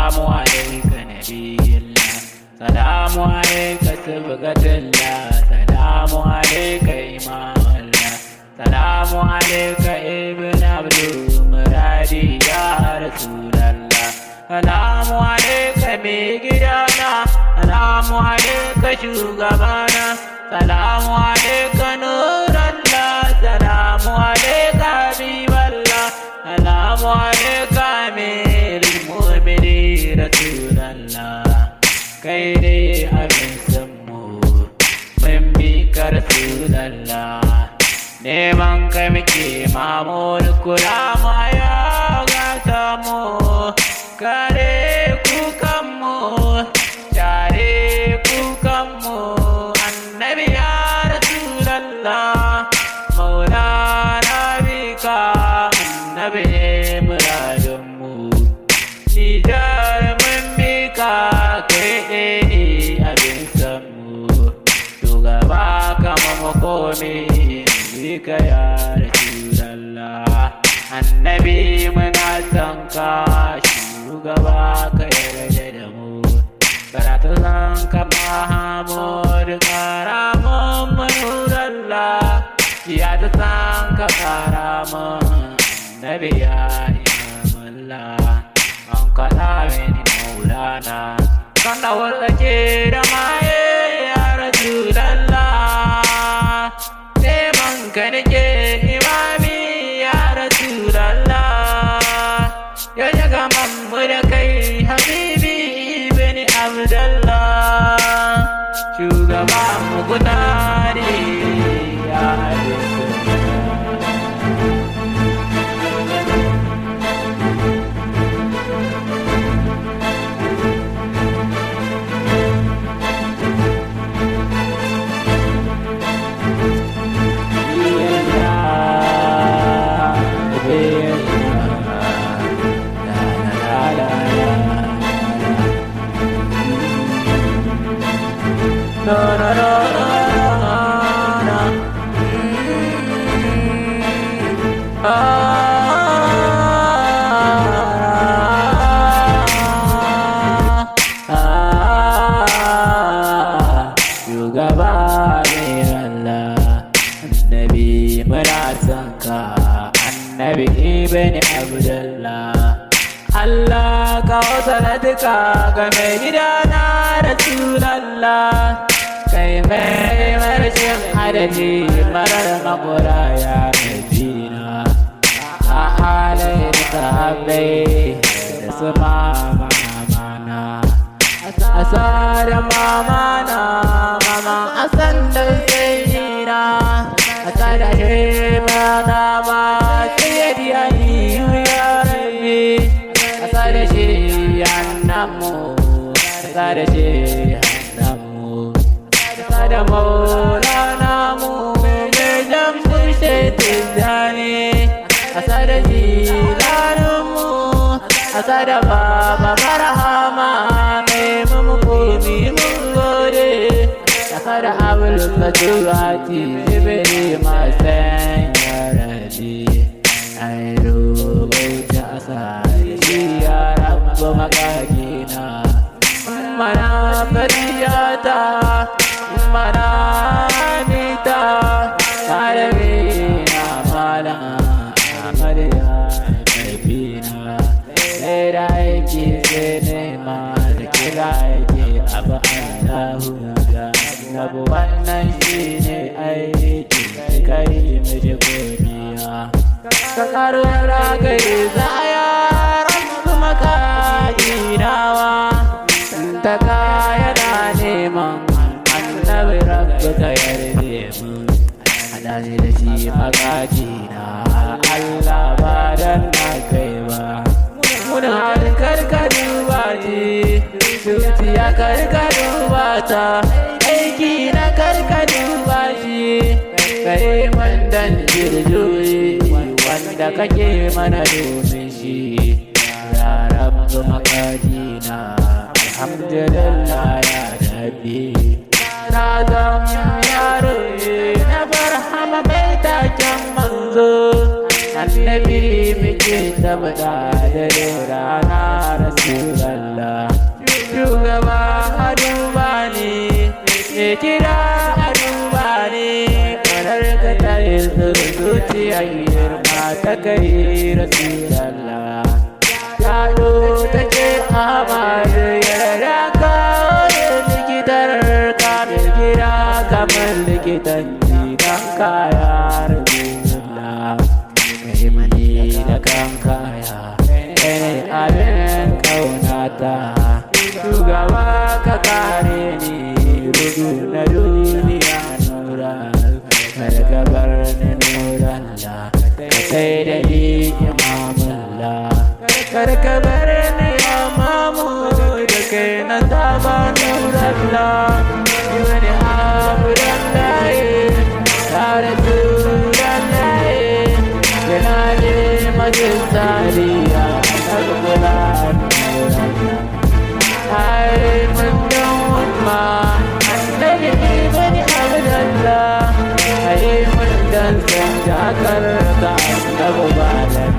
salamu alaika nabiyillah, salamu alaika sibghatullah, salamu alaika imamallah, salamu alaika ibn abdul muradi ya rasulallah, salamu alaika mai gidana, salamu alaika shugabana, salamu alaika nurallah, salamu alaika habiballah, salamu alaika amirul mu'minin rasulallah. Kai ne abin sanmu mun bi ka rasulallah, neman ka muke mamun kula ma ya gata mu, kare kukanmu tare kukanmu, annabi ya rasulallah, maulana bika annabi ne muradinmu, nijar mun bika kai ne abin sanmu, shugaba kama makomi bika ya rasulallah, annabi muna son ka shugaba ka yarda da mu, karatu zan ka Mahamud karamun manurallah, ya ta san ka karamun annabi ya imamallah, an kaɗa mini maulana kan da warke da maye ya rasulallah, neman ka nake imami ya rasulallah, ya jaga mamu da kai habibi ibn abdallah, shugaba mu gudari ya shugaba ne Allah, annabi muna son ka annabi ibn abdullah, Allah ka wasalatka ga mai gidana rasulallah, kai mai marashin adadi marar makura ya nabina, a halai da sahabbai da su mamana, asa da mamana mama asan da sayyina, asa da shemana ma sayyidi aliyu ya rabbi, asa da shi annamu, asa da shi annamu, asa da maulana mu mai jambu shaitin zane, asa da jilaninmu, asa da baba marhama mai mamukumi mun gode, asa da abul faturati zibiri masan yarabi, ai rubuta asa da shi ya rabu makagina, mana fadiyata mana nita karabina mala amaliya kaifina, da aiki sai nema da kira aiki abu Allahu da nabu, wannan shi ne aiki kai miji godiya, ka karo ragaye zaya rabu makaginawa, ta kaya da neman annabi rabbi ka yarda mun, hadani da shi magajina Allah ba dan na kai ba, muna halin karkadu ba ce zuciya karkadu ba ta, aiki na karkadu ba ce kai man dan jirjoyi wanda kake mana domin shi, ya rabu magajina alhamdulillah ya nabi, na zama yaro na barhama mai taken manzo, annabi muke tabbata da rana Rasulallah. Shugaba a duba ne, mai kira a duba ne, ƙaunar ka ta yi zuciya girma ta kai Rasulallah. Yado ta ce Ahmadu yarda ka wani likitar ka mai kira kamar likitan gidan kaya Rasulullah. Kai mani da kan kaya, kai ne abin ƙaunata. Shugaba ka kare ni rudu na duniya nuran, kar ka bar ni nurallah, ka sai da ni imamullah. Kar ka bar ni imamu da kai na saba nurallah. Yi wani abdullah ya Rasulallah, yana ne majalisariya na kula nurallah. Hai mendaun ma, anda ini bani abdallah. Hai mendan senjakar tak anda bebalan.